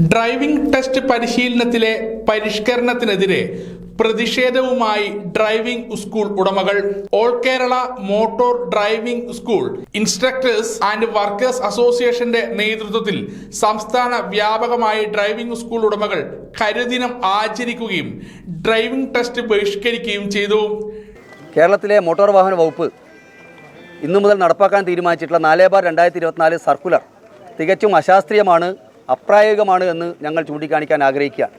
Driving test പരിശീലനത്തിലെ പരിഷ്കരണത്തിനെതിരെ പ്രതിഷേധവുമായി driving school ഉടമകൾ. All Kerala motor driving school instructors and workers അസോസിയേഷന്റെ നേതൃത്വത്തിൽ സംസ്ഥാന വ്യാപകമായി ഡ്രൈവിംഗ് സ്കൂൾ ഉടമകൾ കരിദിനം ആചരിക്കുകയും ഡ്രൈവിംഗ് ടെസ്റ്റ് ബഹിഷ്കരിക്കുകയും ചെയ്തു. കേരളത്തിലെ മോട്ടോർ വാഹന വകുപ്പ് ഇന്നു മുതൽ നടപ്പാക്കാൻ തീരുമാനിച്ചിട്ടുള്ള 4/2024 സർക്കുലർ തികച്ചും അശാസ്ത്രീയമാണ്, അപ്രായോഗികമാണ് എന്ന് ഞങ്ങൾ ചൂണ്ടിക്കാണിക്കാൻ ആഗ്രഹിക്കുകയാണ്.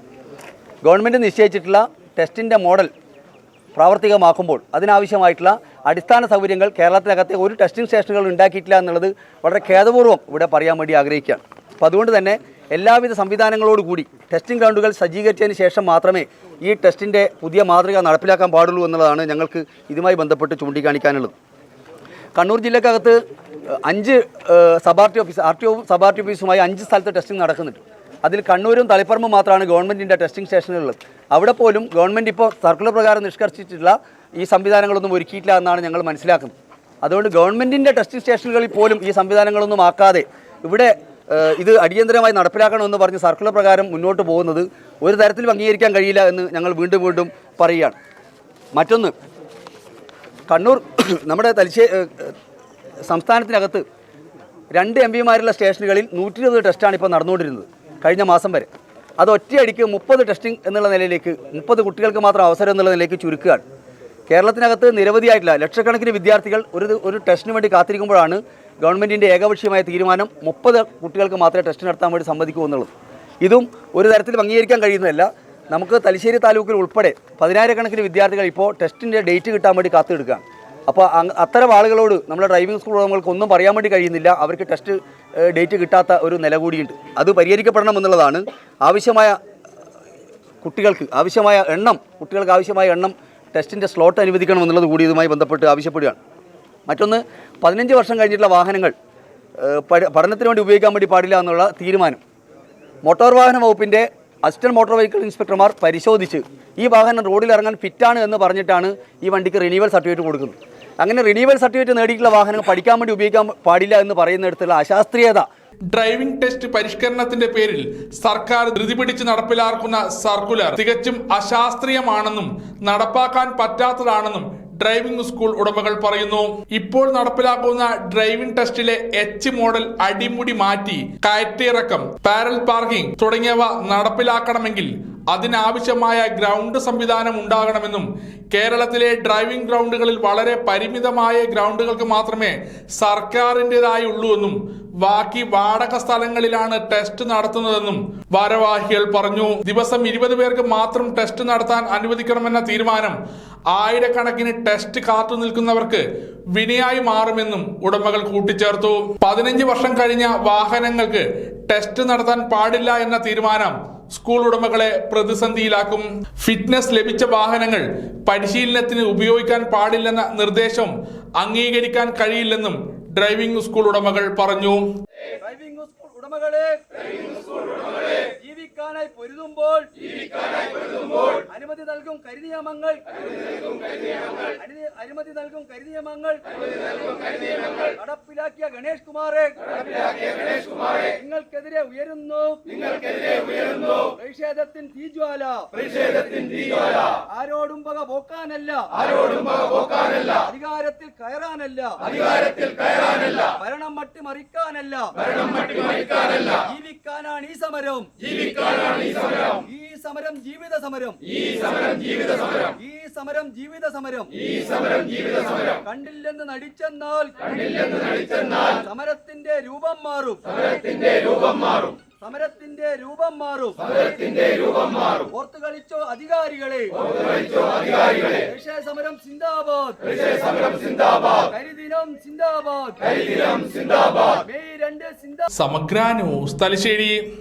ഗവൺമെൻറ് നിശ്ചയിച്ചിട്ടുള്ള ടെസ്റ്റിൻ്റെ മോഡൽ പ്രാവർത്തികമാക്കുമ്പോൾ അതിനാവശ്യമായിട്ടുള്ള അടിസ്ഥാന സൗകര്യങ്ങൾ കേരളത്തിനകത്തെ ഒരു ടെസ്റ്റിംഗ് സ്റ്റേഷനുകൾ ഉണ്ടാക്കിയിട്ടില്ല എന്നുള്ളത് വളരെ ഖേദപൂർവ്വം ഇവിടെ പറയാൻ വേണ്ടി ആഗ്രഹിക്കുകയാണ്. അപ്പോൾ അതുകൊണ്ട് തന്നെ എല്ലാവിധ സംവിധാനങ്ങളോടുകൂടി ടെസ്റ്റിംഗ് ഗ്രൗണ്ടുകൾ സജ്ജീകരിച്ചതിന് ശേഷം മാത്രമേ ഈ ടെസ്റ്റിൻ്റെ പുതിയ മാതൃക നടപ്പിലാക്കാൻ പാടുള്ളൂ എന്നുള്ളതാണ് ഞങ്ങൾക്ക് ഇതുമായി ബന്ധപ്പെട്ട് ചൂണ്ടിക്കാണിക്കാനുള്ളത്. കണ്ണൂർ ജില്ലക്കകത്ത് 5 sub office RTO sub RTO ഓഫീസുമായി 5 സ്ഥലത്ത് ടെസ്റ്റിംഗ് നടക്കുന്നുണ്ട്. അതിൽ കണ്ണൂരും തളിപ്പറമ്പും മാത്രമാണ് ഗവൺമെൻറ്റിൻ്റെ ടെസ്റ്റിംഗ് സ്റ്റേഷനുകളുള്ളത്. അവിടെ പോലും ഗവൺമെൻറ് ഇപ്പോൾ സർക്കുലർ പ്രകാരം നിഷ്കർഷിച്ചിട്ടുള്ള ഈ സംവിധാനങ്ങളൊന്നും ഒരുക്കിയിട്ടില്ല എന്നാണ് ഞങ്ങൾ മനസ്സിലാക്കുന്നത്. അതുകൊണ്ട് ഗവൺമെൻറ്റിൻ്റെ ടെസ്റ്റിംഗ് സ്റ്റേഷനുകളിൽ പോലും ഈ സംവിധാനങ്ങളൊന്നും ആക്കാതെ ഇവിടെ ഇത് അടിയന്തരമായി നടപ്പിലാക്കണമെന്ന് പറഞ്ഞ് സർക്കുലർ പ്രകാരം മുന്നോട്ട് പോകുന്നത് ഒരു തരത്തിലും അംഗീകരിക്കാൻ കഴിയില്ല എന്ന് ഞങ്ങൾ വീണ്ടും പറയുകയാണ്. മറ്റൊന്ന്, കണ്ണൂർ നമ്മുടെ സംസ്ഥാനത്തിനകത്ത് 2 MPമാരുള്ള സ്റ്റേഷനുകളിൽ 120 ടെസ്റ്റാണ് ഇപ്പോൾ നടന്നുകൊണ്ടിരുന്നത് കഴിഞ്ഞ മാസം വരെ. അത് ഒറ്റയടിക്ക് 30 ടെസ്റ്റിംഗ് എന്നുള്ള നിലയിലേക്ക്, 30 കുട്ടികൾക്ക് മാത്രം അവസരം എന്നുള്ള നിലയിലേക്ക് ചുരുക്കുകയാണ്. കേരളത്തിനകത്ത് നിരവധിയായിട്ടുള്ള ലക്ഷക്കണക്കിന് വിദ്യാർത്ഥികൾ ഒരു ടെസ്റ്റിന് വേണ്ടി കാത്തിരിക്കുമ്പോഴാണ് ഗവൺമെൻറ്റിൻ്റെ ഏകപക്ഷീയമായ തീരുമാനം 30 കുട്ടികൾക്ക് മാത്രമേ ടെസ്റ്റ് നടത്താൻ വേണ്ടി സമ്മതിക്കൂ എന്നുള്ളത്. ഇതും ഒരു തരത്തിലും അംഗീകരിക്കാൻ കഴിയുന്നതല്ല. നമുക്ക് തലശ്ശേരി താലൂക്കിൽ ഉൾപ്പെടെ 10,000-കണക്കിന് വിദ്യാർത്ഥികൾ ഇപ്പോൾ ടെസ്റ്റിൻ്റെ ഡേറ്റ് കിട്ടാൻ വേണ്ടി കാത്തിയെടുക്കുകയാണ്. അപ്പോൾ അത്തരം ആളുകളോട് നമ്മുടെ ഡ്രൈവിംഗ് സ്കൂൾ ഉടമകൾക്ക് ഒന്നും പറയാൻ വേണ്ടി കഴിയുന്നില്ല. അവർക്ക് ടെസ്റ്റ് ഡേറ്റ് കിട്ടാത്ത ഒരു നില കൂടിയുണ്ട്. അത് പരിഹരിക്കപ്പെടണം എന്നുള്ളതാണ്. കുട്ടികൾക്ക് ആവശ്യമായ എണ്ണം ടെസ്റ്റിൻ്റെ സ്ലോട്ട് അനുവദിക്കണം എന്നുള്ളത് കൂടി ഇതുമായി ബന്ധപ്പെട്ട് ആവശ്യപ്പെടുകയാണ്. മറ്റൊന്ന്, 15 വർഷം കഴിഞ്ഞിട്ടുള്ള വാഹനങ്ങൾ പഠനത്തിന് വേണ്ടി ഉപയോഗിക്കാൻ വേണ്ടി പാടില്ല എന്നുള്ള തീരുമാനം മോട്ടോർ വാഹന വകുപ്പിൻ്റെ അസിസ്റ്റന്റ് മോട്ടോർ വെഹിക്കിൾ ഇൻസ്പെക്ടർമാർ പരിശോധിച്ച് ഈ വാഹനം റോഡിൽ ഇറങ്ങാൻ ഫിറ്റാണ് എന്ന് പറഞ്ഞിട്ടാണ് ഈ വണ്ടിക്ക് റിന്യൂവൽ സർട്ടിഫിക്കറ്റ് കൊടുക്കുന്നത്. അങ്ങനെ റിന്യൂവൽ സർട്ടിഫിക്കറ്റ് നേടിയിട്ടുള്ള വാഹനങ്ങൾ പഠിക്കാൻ വേണ്ടി ഉപയോഗിക്കാൻ പാടില്ല എന്ന് പറയുന്നിടത്തുള്ള അശാസ്ത്രീയത. ഡ്രൈവിംഗ് ടെസ്റ്റ് പരിഷ്കരണത്തിന്റെ പേരിൽ സർക്കാർ ധൃതി പിടിച്ച് നടപ്പിലാക്കുന്ന സർക്കുലർ തികച്ചും അശാസ്ത്രീയമാണെന്നും നടപ്പാക്കാൻ പറ്റാത്തതാണെന്നും ഡ്രൈവിംഗ് സ്കൂൾ ഉടമകൾ പറയുന്നു. ഇപ്പോൾ നടപ്പിലാക്കുന്ന ഡ്രൈവിംഗ് ടെസ്റ്റിലെ H മോഡൽ അടിമുടി മാറ്റി കയറ്റിറക്കം, പാരൽ പാർക്കിംഗ് തുടങ്ങിയവ നടപ്പിലാക്കണമെങ്കിൽ അതിനാവശ്യമായ ഗ്രൗണ്ട് സംവിധാനം ഉണ്ടാകണമെന്നും കേരളത്തിലെ ഡ്രൈവിംഗ് ഗ്രൗണ്ടുകളിൽ വളരെ പരിമിതമായ ഗ്രൗണ്ടുകൾക്ക് മാത്രമേ സർക്കാരിൻ്റെതായുള്ളൂ എന്നും ബാക്കി വാടക സ്ഥലങ്ങളിലാണ് ടെസ്റ്റ് നടത്തുന്നതെന്നും ഭാരവാഹികൾ പറഞ്ഞു. ദിവസം 20 പേർക്ക് മാത്രം ടെസ്റ്റ് നടത്താൻ അനുവദിക്കണമെന്ന തീരുമാനം ആയിരക്കണക്കിന് ടെസ്റ്റ് കാത്തു നിൽക്കുന്നവർക്ക് വിനയായി മാറുമെന്നും ഉടമകൾ കൂട്ടിച്ചേർത്തു. 15 വർഷം കഴിഞ്ഞ വാഹനങ്ങൾക്ക് ടെസ്റ്റ് നടത്താൻ പാടില്ല എന്ന തീരുമാനം സ്കൂൾ ഉടമകളെ പ്രതിസന്ധിയിലാക്കും. ഫിറ്റ്നസ് ലഭിച്ച വാഹനങ്ങൾ പരിശീലനത്തിന് ഉപയോഗിക്കാൻ പാടില്ലെന്ന നിർദ്ദേശം അംഗീകരിക്കാൻ കഴിയില്ലെന്നും ഡ്രൈവിംഗ് സ്കൂൾ ഉടമകൾ പറഞ്ഞു. ഡ്രൈവിംഗ് സ്കൂൾ ഉടമകളെ ജീവിക്കാനായി പൊരുതുമ്പോൾ അനുമതി നൽകും കരിനിയമങ്ങൾ നടപ്പിലാക്കിയ ഗണേഷ് കുമാറെ നിങ്ങൾക്കെതിരെ ഉയരുന്നു പ്രതിഷേധത്തിൻ തീജ്വാല. ആരോടും വക പോക്കാനല്ല, അധികാരത്തിൽ കയറാനല്ല, ഭരണം മട്ടിമറിക്കാനല്ല, ജീവിക്കാനാണ് ഈ സമരം. ഈ സമരം ജീവിത സമരം. കണ്ടില്ലെന്ന് നടിച്ചെന്നാൽ സമരത്തിന്റെ രൂപം മാറും. ഓർത്തു കളിച്ചോ അധികാരികളെ. സമരം സിന്ദാബാദ്. കരിദിനം സിന്ദാബാദ്. മെയ് 2 സിന്ദാബാദ്. സമഗ്ര ന്യൂസ് തലശ്ശേരി.